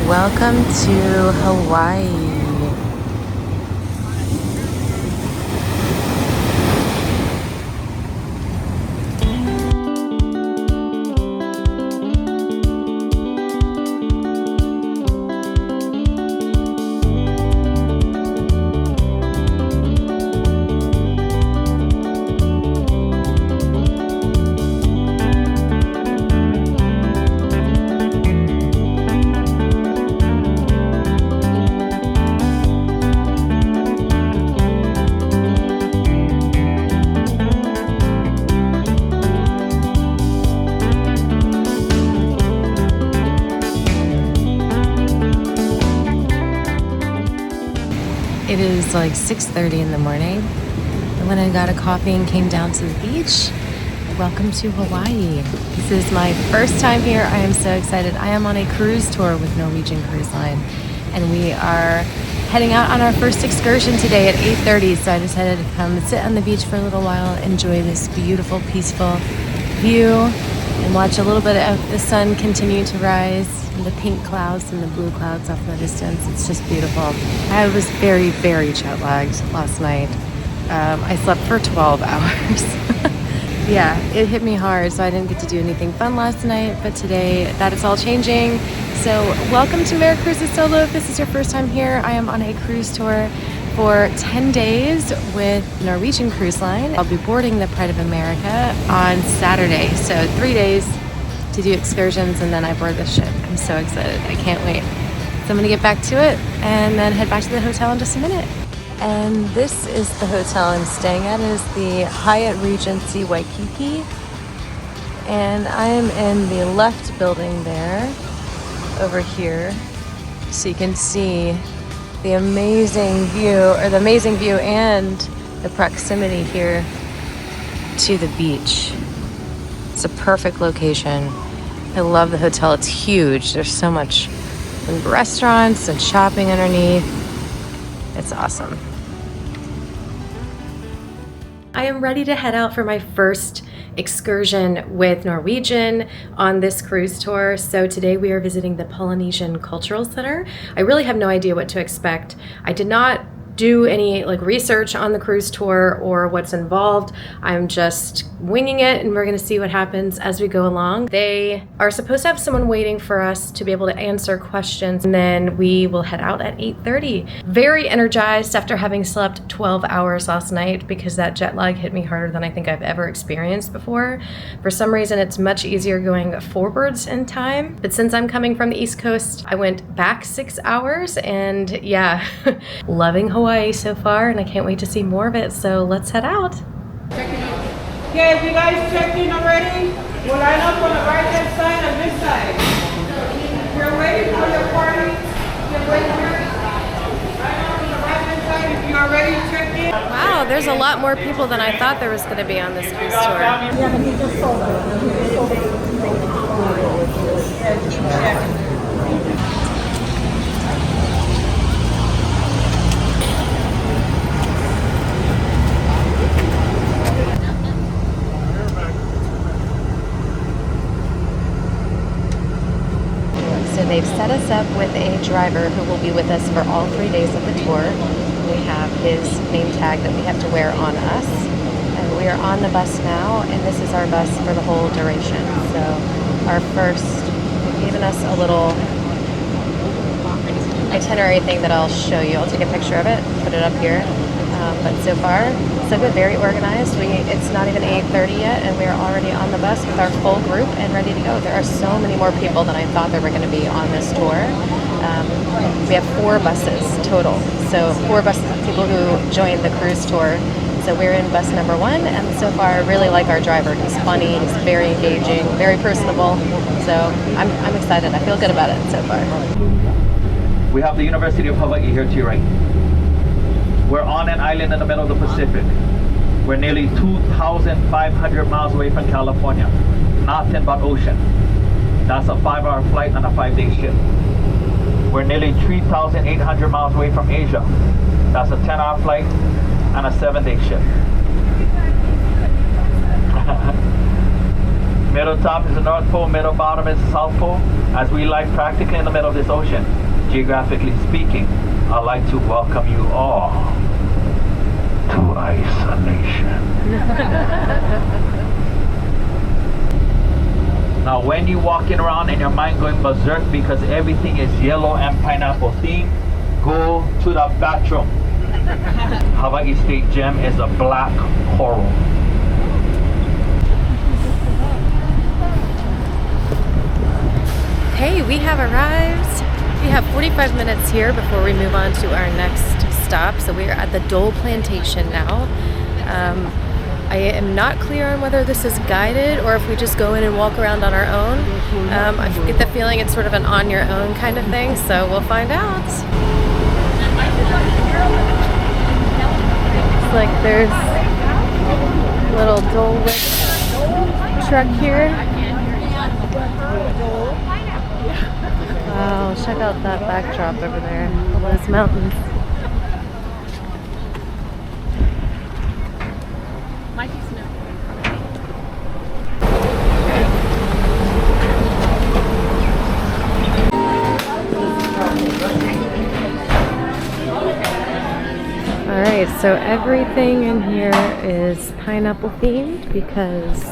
Welcome to Hawaii. It is like 6:30 in the morning. I went and got a coffee and came down to the beach. Welcome to Hawaii. This is my first time here. I am so excited. I am on a cruise tour with Norwegian Cruise Line, and we are heading out on our first excursion today at 8:30. So I decided to come sit on the beach for a little while, enjoy this beautiful, peaceful view, and watch a little bit of the sun continue to rise. The pink clouds and the blue clouds off in the distance. It's just beautiful. I was very, very jet lagged last night. I slept for 12 hours. Yeah, it hit me hard, so I didn't get to do anything fun last night, but today that is all changing. So welcome to Mary Cruises Solo. If this is your first time here, I am on a cruise tour for 10 days with Norwegian Cruise Line. I'll be boarding the Pride of America on Saturday, so 3 days to do excursions, and then I board the ship. I'm so excited. I can't wait. So I'm gonna get back to it and then head back to the hotel in just a minute. And this is the hotel I'm staying at. It is the Hyatt Regency Waikiki. And I am in the left building there, over here. So you can see the amazing view and the proximity here to the beach. It's a perfect location. I love the hotel. It's huge. There's so much restaurants and shopping underneath. It's awesome. I am ready to head out for my first excursion with Norwegian on this cruise tour. So today we are visiting the Polynesian Cultural Center. I really have no idea what to expect. I did not do any research on the cruise tour or what's involved. I'm just winging it, and we're gonna see what happens as we go along. They are supposed to have someone waiting for us to be able to answer questions, and then we will head out at 8:30. Very energized after having slept 12 hours last night, because that jet lag hit me harder than I think I've ever experienced before. For some reason, it's much easier going forwards in time, but since I'm coming from the East Coast, I went back 6 hours, and yeah, loving Hawaii so far, and I can't wait to see more of it, so let's head out. Okay, if you guys checked in already, we'll line up on the right-hand side and this side. If you're waiting for your party, you can wait here. Line up on the right-hand side if you already checked in. Wow, there's a lot more people than I thought there was going to be on this cruise tour. So they've set us up with a driver who will be with us for all 3 days of the tour. We have his name tag that we have to wear on us. And we are on the bus now, and this is our bus for the whole duration. So they've given us a little itinerary thing that I'll show you. I'll take a picture of it, put it up here. But so far, so good, very organized. It's not even 8:30 yet, and we are already on the bus with our full group and ready to go. There are so many more people than I thought there were going to be on this tour. We have 4 buses total, so 4 buses of people who joined the cruise tour. So we're in bus number 1, and so far I really like our driver. He's funny, he's very engaging, very personable. So I'm excited. I feel good about it so far. We have the University of Hawaii here to your right. We're on an island in the middle of the Pacific. We're nearly 2,500 miles away from California. Nothing but ocean. That's a 5-hour flight on a 5-day ship. We're nearly 3,800 miles away from Asia. That's a 10-hour flight on a 7-day ship. Middle top is the North Pole, middle bottom is the South Pole. As we lie practically in the middle of this ocean, geographically speaking, I'd like to welcome you all to isolation. Now when you walking around and your mind going berserk because everything is yellow and pineapple themed, go to the bathroom. Hawaii State Gem is a black coral. Hey, we have arrived. We have 45 minutes here before we move on to our next stop. So we are at the Dole Plantation now. I am not clear on whether this is guided or if we just go in and walk around on our own. I get the feeling it's sort of an on your own kind of thing, so we'll find out. Looks like there's a little Dole Whip truck here. Wow, check out that backdrop over there, all those mountains. Alright, so everything in here is pineapple themed because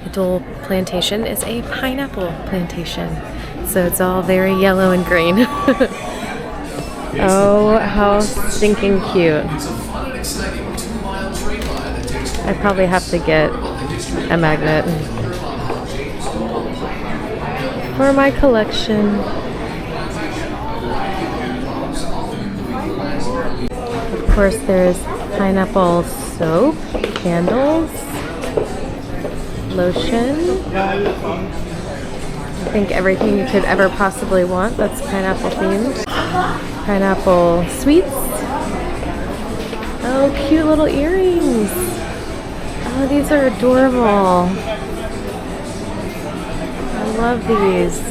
the Dole Plantation is a pineapple plantation. So it's all very yellow and green. Oh, how stinking cute. I probably have to get a magnet for my collection. Of course, there's pineapple soap, candles, lotion. I think everything you could ever possibly want that's pineapple themed. Pineapple sweets. Oh, cute little earrings. Oh, these are adorable. I love these.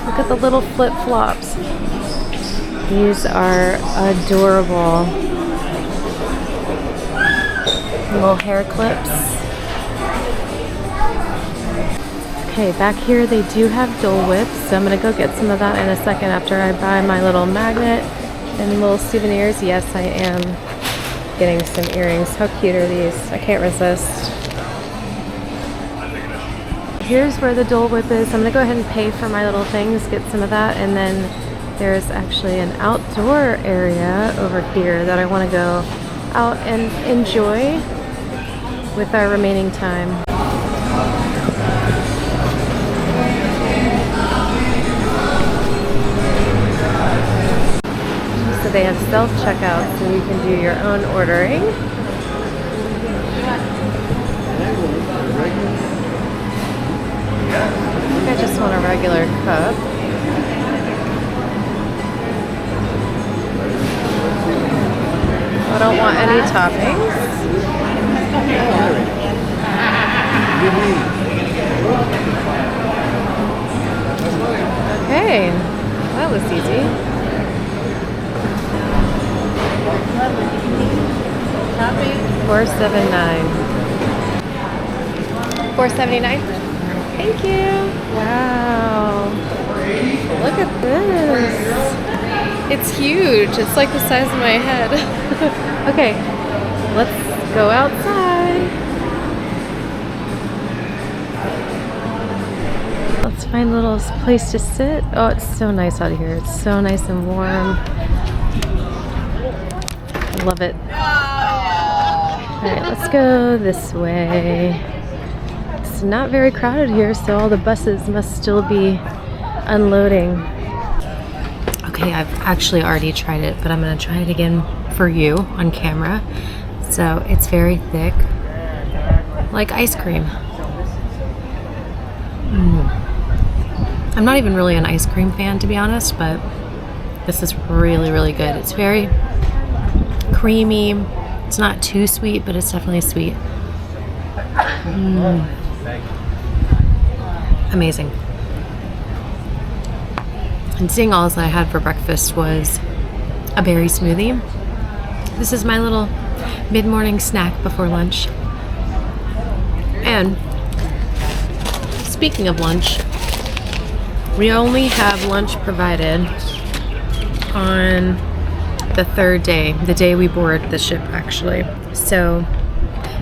Look at the little flip-flops. These are adorable. Little hair clips. Okay, back here they do have Dole Whips, so I'm going to go get some of that in a second after I buy my little magnet and little souvenirs. Yes, I am getting some earrings. How cute are these? I can't resist. Here's where the Dole Whip is. I'm going to go ahead and pay for my little things, get some of that, and then there's actually an outdoor area over here that I want to go out and enjoy with our remaining time. So they have self-checkout, so you can do your own ordering. I think I just want a regular cup. I don't want any toppings. Okay, that was easy. $4.79. $4.79. Thank you. Wow. Look at this. It's huge. It's like the size of my head. Okay, let's go outside. Let's find a little place to sit. Oh, it's so nice out here. It's so nice and warm. I love it. Alright, let's go this way. It's not very crowded here, so all the buses must still be unloading. Okay, I've actually already tried it, but I'm going to try it again for you on camera. So it's very thick, like ice cream. I'm not even really an ice cream fan, to be honest, but this is really, really good. It's very creamy. It's not too sweet, but it's definitely sweet. Amazing. And seeing all I had for breakfast was a berry smoothie. This is my little mid-morning snack before lunch. And speaking of lunch, we only have lunch provided on the third day, the day we board the ship actually. So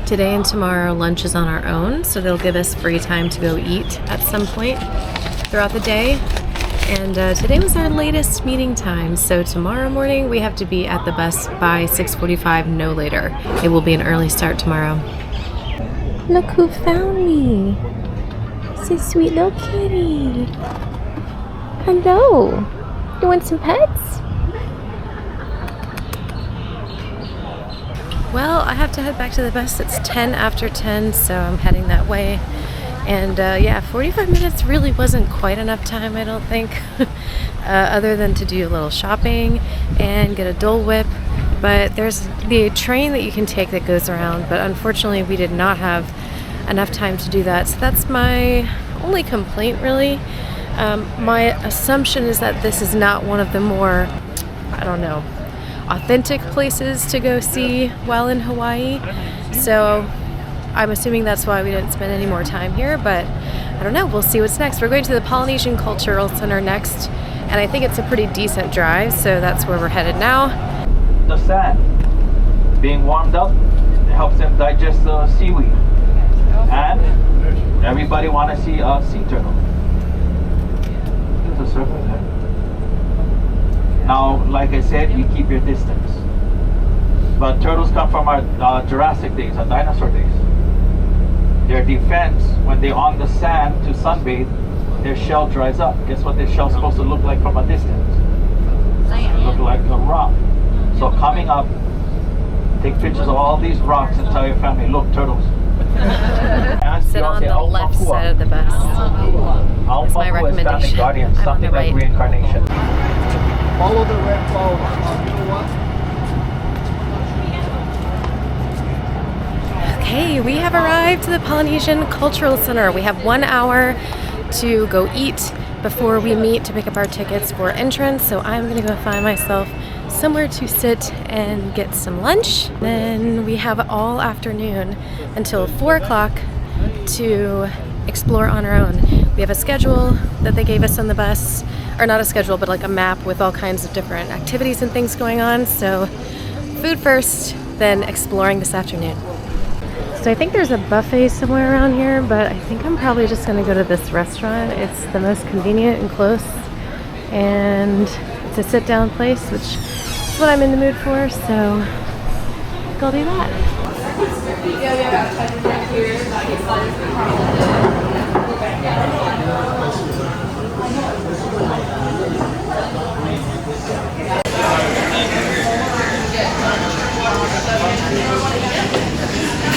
today and tomorrow lunch is on our own, so they'll give us free time to go eat at some point throughout the day. And today was our latest meeting time, so tomorrow morning we have to be at the bus by 6:45, no later. It will be an early start tomorrow. Look who found me. It's a sweet little kitty. Hello. You want some pets? Well, I have to head back to the bus. It's 10 after 10, so I'm heading that way. And yeah, 45 minutes really wasn't quite enough time, I don't think, other than to do a little shopping and get a Dole Whip. But there's the train that you can take that goes around, but unfortunately we did not have enough time to do that. So that's my only complaint, really. My assumption is that this is not one of the more, I don't know, authentic places to go see while in Hawaii. So I'm assuming that's why we didn't spend any more time here, but I don't know, we'll see what's next. We're going to the Polynesian Cultural Center next, and I think it's a pretty decent drive, so that's where we're headed now. The sand being warmed up helps them digest the seaweed. And everybody want to see a sea turtle. There's a circle there. Now, like I said, you keep your distance. But turtles come from our Jurassic days, our dinosaur days. Their defense, when they're on the sand to sunbathe, their shell dries up. Guess what their shell's supposed to look like from a distance? It look like a rock. So coming up, take pictures of all these rocks and tell your family, look, turtles. Sit on the left side of the bus. That's my recommendation. Guardian, I'm on the something like right. reincarnation. Follow the red flower. Okay, we have arrived to the Polynesian Cultural Center. We have 1 hour to go eat before we meet to pick up our tickets for entrance. So I'm gonna go find myself somewhere to sit and get some lunch. Then we have all afternoon until 4 o'clock to explore on our own. We have a schedule that they gave us on the bus, or not a schedule, but like a map with all kinds of different activities and things going on. So food first, then exploring this afternoon. So I think there's a buffet somewhere around here, but I think I'm probably just gonna go to this restaurant. It's the most convenient and close, and it's a sit-down place, which is what I'm in the mood for, so I'll do that.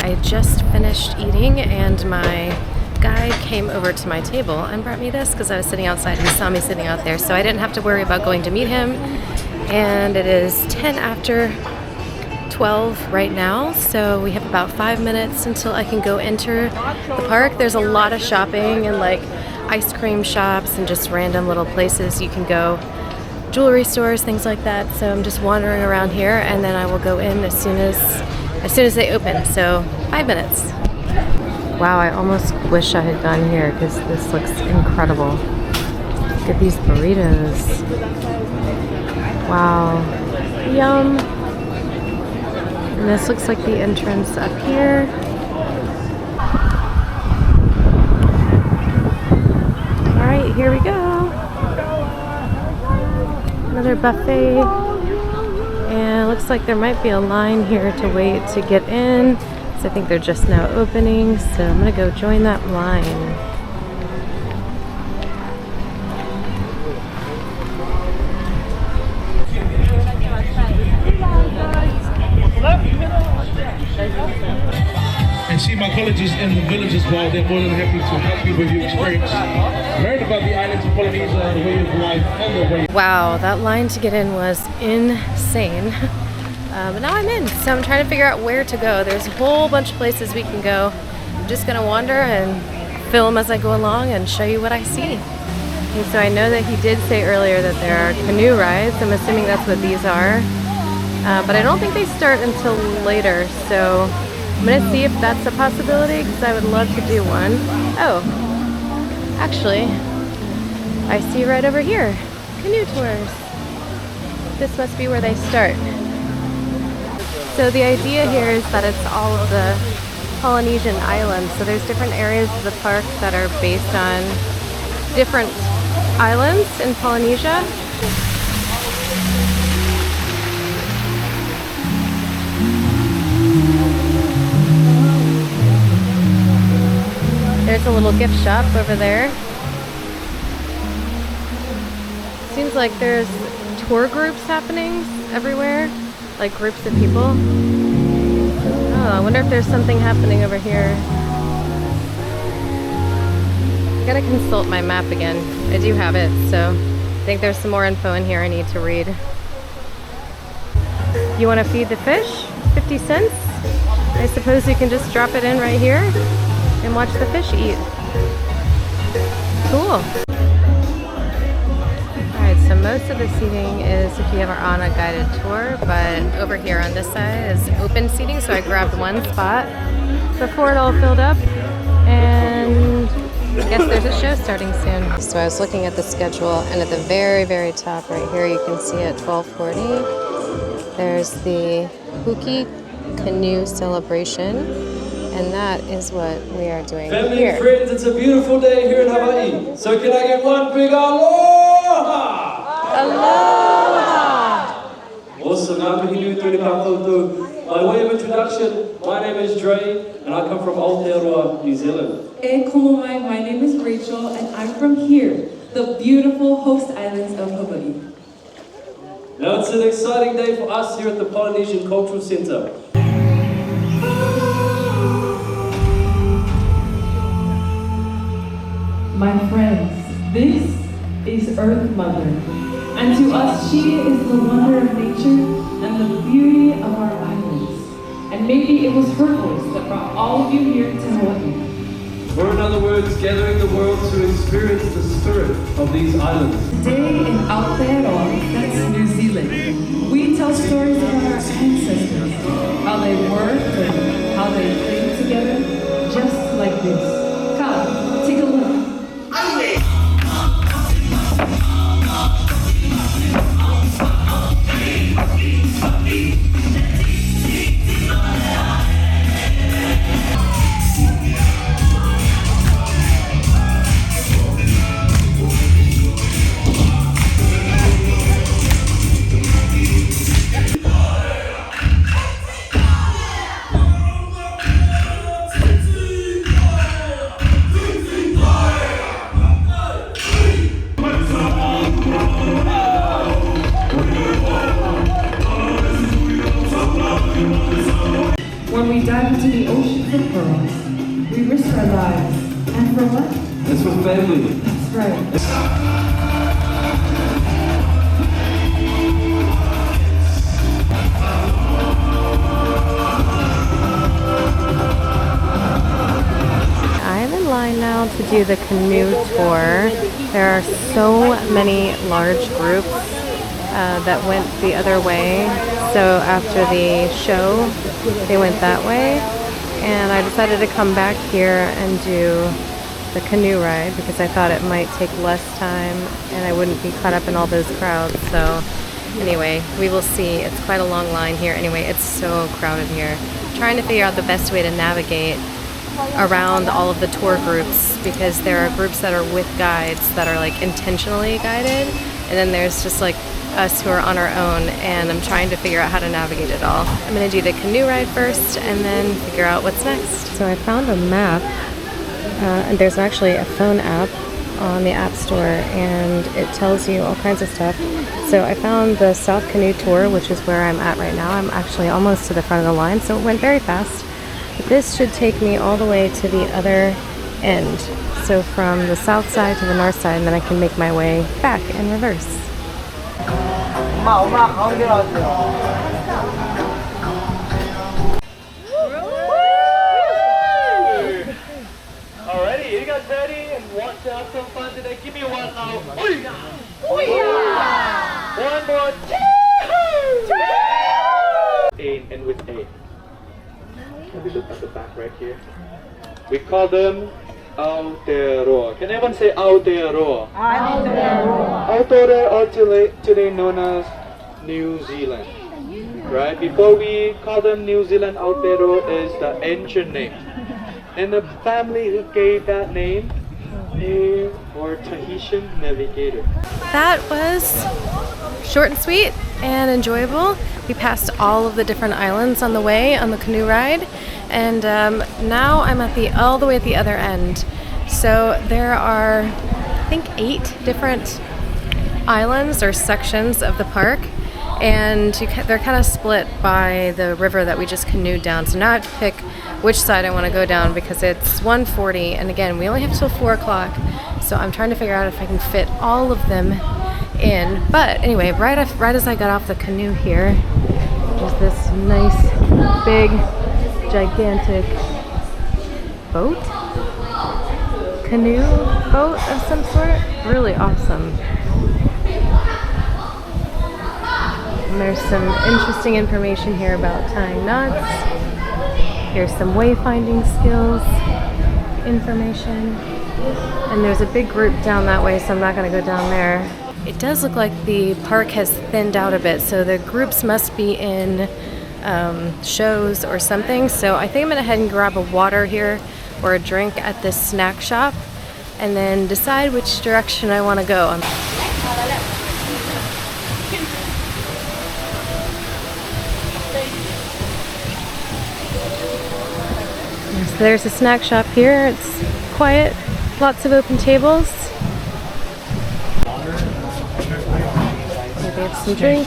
I just finished eating and my guide came over to my table and brought me this because I was sitting outside. He saw me sitting out there, so I didn't have to worry about going to meet him. And it is 10 after 12 right now, so we have about 5 minutes until I can go enter the park. There's a lot of shopping and like ice cream shops and just random little places you can go, jewelry stores, things like that. So I'm just wandering around here, and then I will go in as soon as they open. So 5 minutes. Wow, I almost wish I had gone here because this looks incredible. Look at these burritos. Wow, yum. And this looks like the entrance up here. All right, here we go. Another buffet. And it looks like there might be a line here to wait to get in. So I think they're just now opening. So I'm gonna go join that line. And see my colleges in the village as well. They're more than happy to help you with your experience. Learn about the islands of Polynesia, the way of life, and the way. Wow, that line to get in was insane. But now I'm in, so I'm trying to figure out where to go. There's a whole bunch of places we can go. I'm just gonna wander and film as I go along and show you what I see. And so I know that he did say earlier that there are canoe rides. I'm assuming that's what these are. But I don't think they start until later, so I'm gonna see if that's a possibility because I would love to do one. Oh, Actually, I see right over here, canoe tours. This must be where they start. So the idea here is that it's all of the Polynesian islands. So there's different areas of the park that are based on different islands in Polynesia. There's a little gift shop over there. Seems like there's tour groups happening everywhere, like groups of people. Oh, I wonder if there's something happening over here. I gotta consult my map again. I do have it, so I think there's some more info in here I need to read. You want to feed the fish? 50 cents? I suppose you can just drop it in right here and watch the fish eat. Cool. Alright, so most of the seating is if you are on a guided tour, but over here on this side is open seating, so I grabbed one spot before it all filled up, and I guess there's a show starting soon. So I was looking at the schedule, and at the very, very top right here, you can see at 12:40, there's the Huki Canoe Celebration, and that is what we are doing Family here. and friends, it's a beautiful day here in Hawaii. So can I get one big aloha? Aloha! Awesome. By way of introduction, my name is Dre, and I come from Aotearoa, New Zealand. E komo mai, my name is Rachel, and I'm from here, the beautiful host islands of Hawaii. Now it's an exciting day for us here at the Polynesian Cultural Center. My friends, this is Earth Mother, and to us she is the wonder of nature and the beauty of our islands. And maybe it was her voice that brought all of you here to Hawaii. Or in other words, gathering the world to experience the spirit of these islands. Today in Aotearoa, that's New Zealand, we tell stories about our ancestors, how they worked and how they played together, just like this. Come, take a look. When we dive into the ocean for pearls, we risk our lives. And for what? It's for family. That's right. I'm in line now to do the canoe tour. There are so many large groups that went the other way. So after the show, they went that way. And I decided to come back here and do the canoe ride because I thought it might take less time and I wouldn't be caught up in all those crowds. So anyway, we will see. It's quite a long line here. Anyway, it's so crowded here. I'm trying to figure out the best way to navigate around all of the tour groups because there are groups that are with guides that are like intentionally guided, and then there's just like us who are on our own, and I'm trying to figure out how to navigate it all. I'm going to do the canoe ride first and then figure out what's next. So I found a map, and there's actually a phone app on the App Store, and it tells you all kinds of stuff. So I found the South Canoe Tour, which is where I'm at right now. I'm actually almost to the front of the line, so it went very fast. But this should take me all the way to the other end. So from the south side to the north side, and then I can make my way back in reverse. Alrighty, you guys ready and want to have some fun today? Give me one now. One more. A and with A. Let me look at the back right here. We call them Aotearoa. Can anyone say Aotearoa? Aotearoa are today known as New Zealand. Right? Before we call them New Zealand, Aotearoa is the ancient name. And the family who gave that name, they were Tahitian navigator. That was short and sweet and enjoyable. We passed all of the different islands on the way on the canoe ride, and now I'm at all the way at the other end. So there are, I think, 8 different islands or sections of the park, and they're kind of split by the river that we just canoed down. So now I have to pick which side I want to go down because it's 1:40, and again, we only have till 4 o'clock. So I'm trying to figure out if I can fit all of them in. But anyway, right as I got off the canoe here, there's this nice, big, gigantic boat? Canoe boat of some sort. Really awesome. And there's some interesting information here about tying knots. Here's some wayfinding skills information. And there's a big group down that way, so I'm not going to go down there. It does look like the park has thinned out a bit, so the groups must be in shows or something. So I think I'm going to head and grab a water here or a drink at this snack shop and then decide which direction I want to go. So there's a snack shop here. It's quiet, lots of open tables. Maybe have some drinks,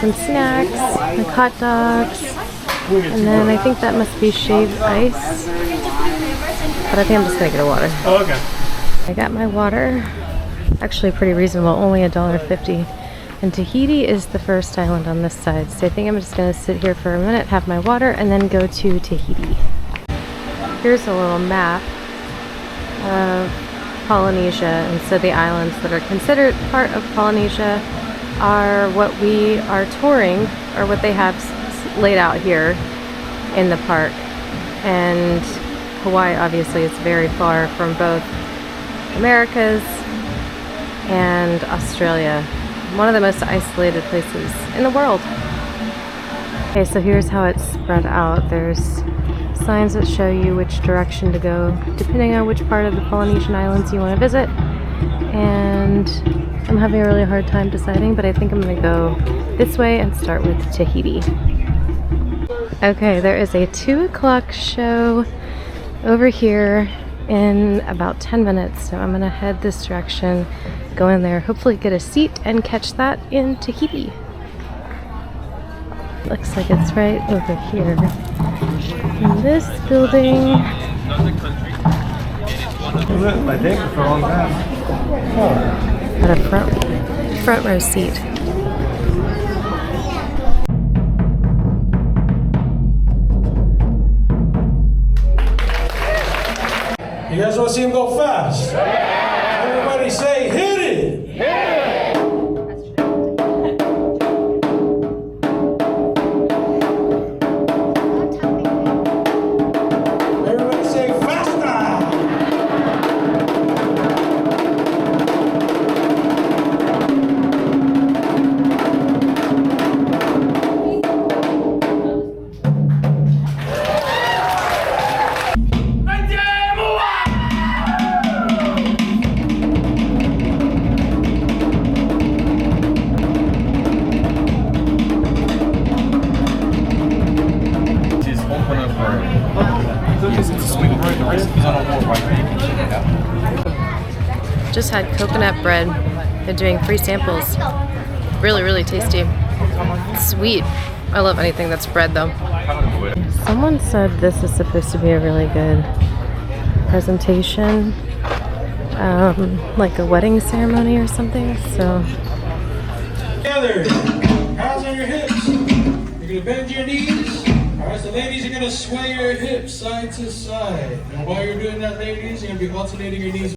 some snacks, like hot dogs, and then I think that must be shaved ice. But I think I'm just gonna get a water. Oh, okay. I got my water. Actually pretty reasonable, only $1.50. And Tahiti is the first island on this side. So I think I'm just gonna sit here for a minute, have my water, and then go to Tahiti. Here's a little map of Polynesia, and so the islands that are considered part of Polynesia are what we are touring, or what they have laid out here in the park. And Hawaii obviously is very far from both Americas and Australia. One of the most isolated places in the world. Okay, so here's how it's spread out. There's signs that show you which direction to go depending on which part of the Polynesian islands you want to visit. And I'm having a really hard time deciding, but I think I'm going to go this way and start with Tahiti. Okay, there is a 2 o'clock show over here in about 10 minutes, so I'm going to head this direction, go in there, hopefully get a seat and catch that in Tahiti. Looks like it's right over here. In this building. Got a front row seat. You guys want to see him go fast? Everybody say, hit it! Hit it! Everybody say, faster! Just had coconut bread. They're doing free samples. Really, really tasty. It's sweet. I love anything that's bread though. Someone said this is supposed to be a really good presentation. Like a wedding ceremony or something, so. Together, hands on your hips. You're gonna bend your knees. Alright, so ladies, you're gonna sway your hips side to side. And while you're doing that, ladies, you're gonna be alternating your knees.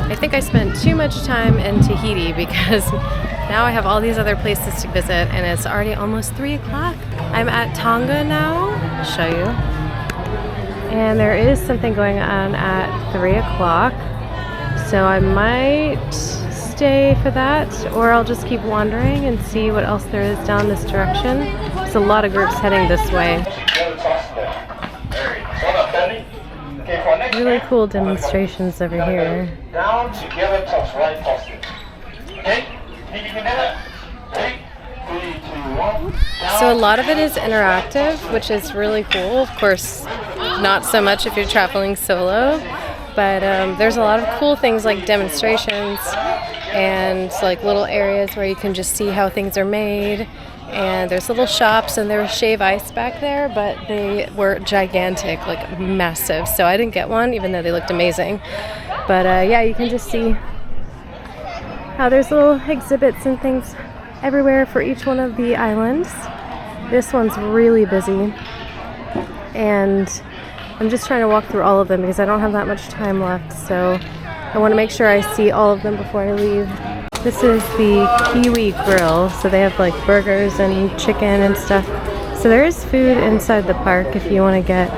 I think I spent too much time in Tahiti because now I have all these other places to visit and it's already almost 3 o'clock. I'm at Tonga now. I'll show you. And there is something going on at 3 o'clock. So I might stay for that, or I'll just keep wandering and see what else there is down this direction. There's a lot of groups heading this way. Really cool demonstrations over here. Down together, touch right posture. Okay? So a lot of it is interactive, which is really cool. Of course, not so much if you're traveling solo, but there's a lot of cool things like demonstrations and like little areas where you can just see how things are made. And there's little shops, and there was shave ice back there, but they were gigantic, like massive. So I didn't get one, even though they looked amazing. But yeah, you can just see how there's little exhibits and things everywhere for each one of the islands. This one's really busy, and I'm just trying to walk through all of them because I don't have that much time left. So I want to make sure I see all of them before I leave. This is the Kiwi Grill, so they have like burgers and chicken and stuff. So there is food inside the park if you want to get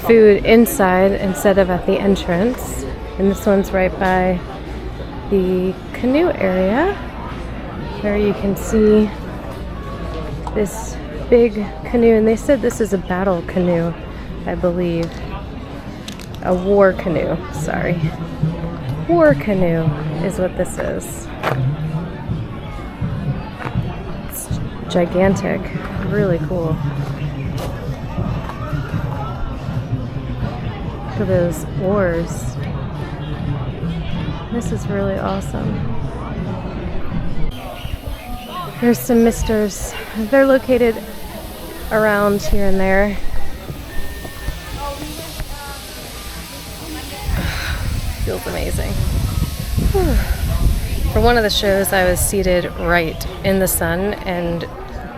food inside instead of at the entrance. And this one's right by the canoe area where you can see this big canoe. And they said this is a battle canoe, I believe. A war canoe, sorry. War canoe is what this is. It's gigantic, really cool. Look at those oars. This is really awesome. There's some misters. They're located around here and there. Feels amazing. Whew. For one of the shows, I was seated right in the sun and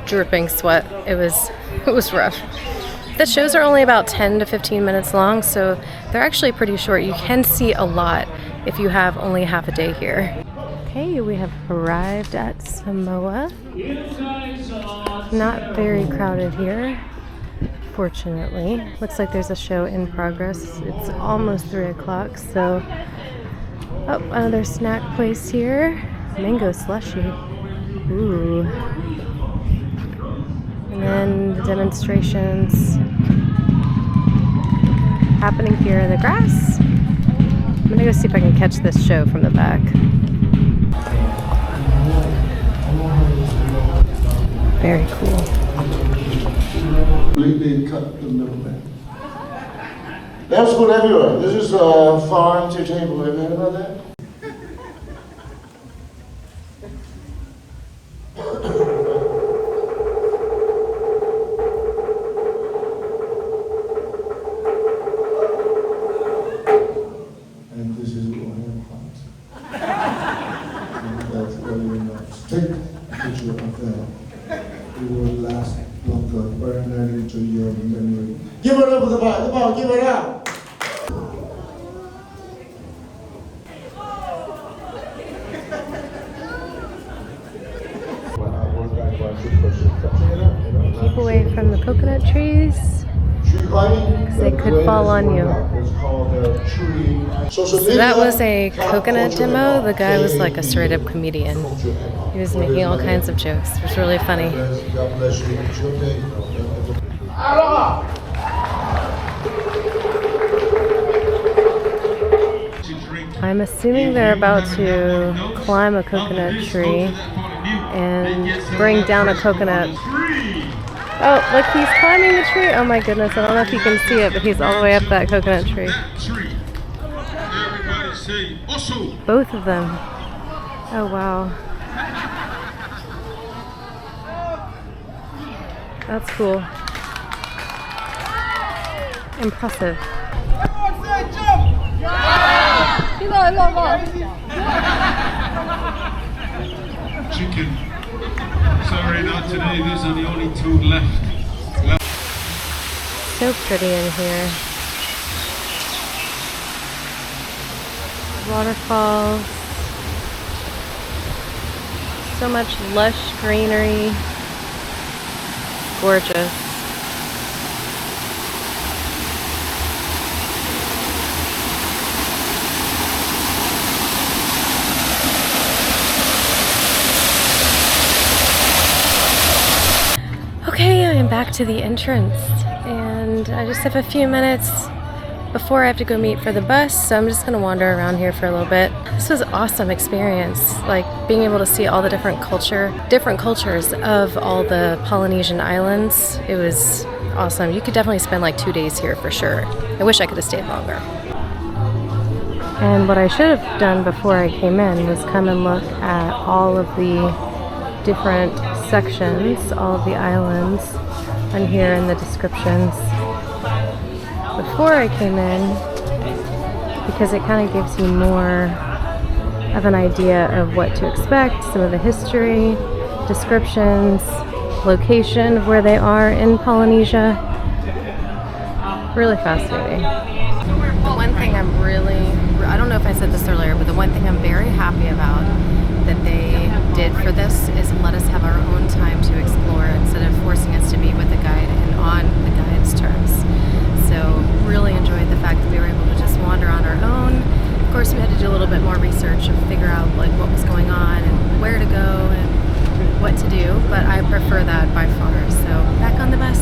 dripping sweat. It was rough. The shows are only about 10 to 15 minutes long, so they're actually pretty short. You can see a lot if you have only half a day here. Okay, we have arrived at Samoa. Not very crowded here, fortunately. Looks like there's a show in progress. It's almost 3 o'clock, so... Oh, another snack place here. Mango slushy. Ooh. And then the demonstrations happening here in the grass. I'm gonna go see if I can catch this show from the back. Very cool. Completely cut the middleman. That's good everywhere. This is a farm to table. Have you heard about that? And this is Hawaiian plants. That's very nice. Take a picture of that. It will last longer, burn that into your memory. Give it up with the ball, give it up! Keep away from the coconut trees, because they could fall on you. So that was a coconut demo. The guy was like a straight up comedian. He was making all kinds of jokes. It was really funny. I'm assuming they're about to climb a coconut tree and bring down a coconut. Oh, look, he's climbing the tree. Oh my goodness, I don't know if you can see it, but he's all the way up that coconut tree. Both of them. Oh wow. That's cool. Impressive. Chicken. Sorry, not today. These are the only 2 left. So pretty in here. waterfalls. So much lush greenery. Gorgeous. Okay, I am back to the entrance and I just have a few minutes before I have to go meet for the bus, so I'm just gonna wander around here for a little bit. This was an awesome experience, like being able to see all the different cultures of all the Polynesian islands. It was awesome. You could definitely spend like 2 days here for sure. I wish I could have stayed longer. And what I should have done before I came in was come and look at all of the different sections, all of the islands, and here in the descriptions before I came in, because it kind of gives you more of an idea of what to expect, some of the history, descriptions, location of where they are in Polynesia. Really fascinating. The one thing I don't know if I said this earlier, but the one thing I'm very happy about that they did for this is let us have our own time to explore instead of forcing us to meet with a guide and on the guide's terms. So really enjoyed the fact that we were able to just wander on our own. Of course, we had to do a little bit more research and figure out like what was going on and where to go and what to do, but I prefer that by far. So back on the bus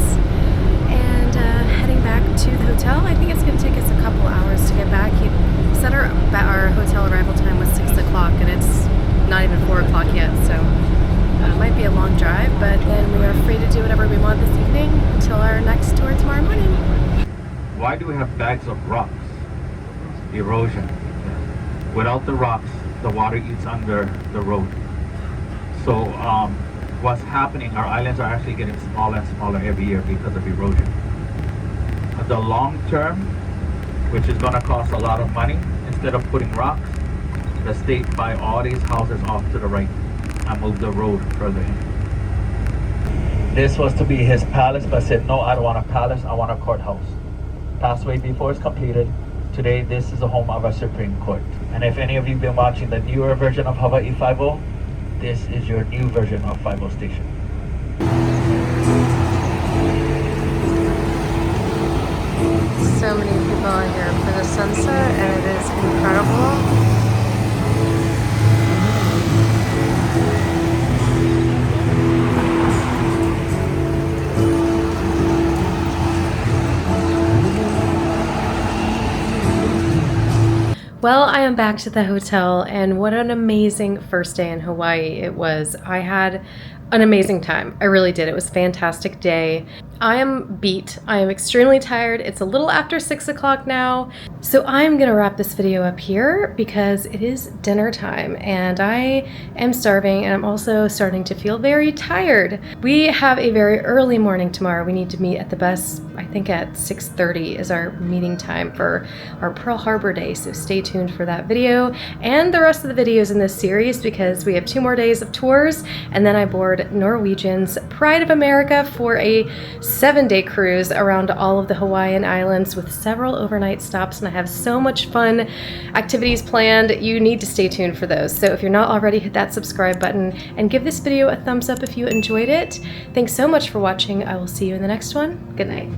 and heading back to the hotel. I think it's going to take us a couple hours to get back. He said our hotel arrival time was 6 o'clock and it's not even 4 o'clock yet, so it might be a long drive, but then we are free to do whatever we want this evening until our next tour tomorrow morning. Why do we have bags of rocks? Erosion. Without the rocks, the water eats under the road. So what's happening, our islands are actually getting smaller and smaller every year because of erosion. The long term, which is going to cost a lot of money, instead of putting rocks, the state buy all these houses off to the right and move the road further in. This was to be his palace, but said, no, I don't want a palace, I want a courthouse. Passed away before it's completed. Today, this is the home of our Supreme Court. And if any of you have been watching the newer version of Hawaii 5-0, this is your new version of 5-0 Station. So many people are here for the sunset and it is incredible. Well, I am back to the hotel and what an amazing first day in Hawaii it was. I had an amazing time. I really did. It was a fantastic day. I am beat. I am extremely tired. It's a little after 6 o'clock now. So I'm gonna wrap this video up here because it is dinner time and I am starving and I'm also starting to feel very tired. We have a very early morning tomorrow. We need to meet at the bus, I think at 6:30 is our meeting time for our Pearl Harbor Day. So stay tuned for that video and the rest of the videos in this series because we have 2 more days of tours and then I board Norwegian's Pride of America for a 7-day cruise around all of the Hawaiian Islands with several overnight stops, and I have so much fun activities planned. You need to stay tuned for those. So if you're not already, hit that subscribe button and give this video a thumbs up if you enjoyed it. Thanks so much for watching. I will see you in the next one. Good night.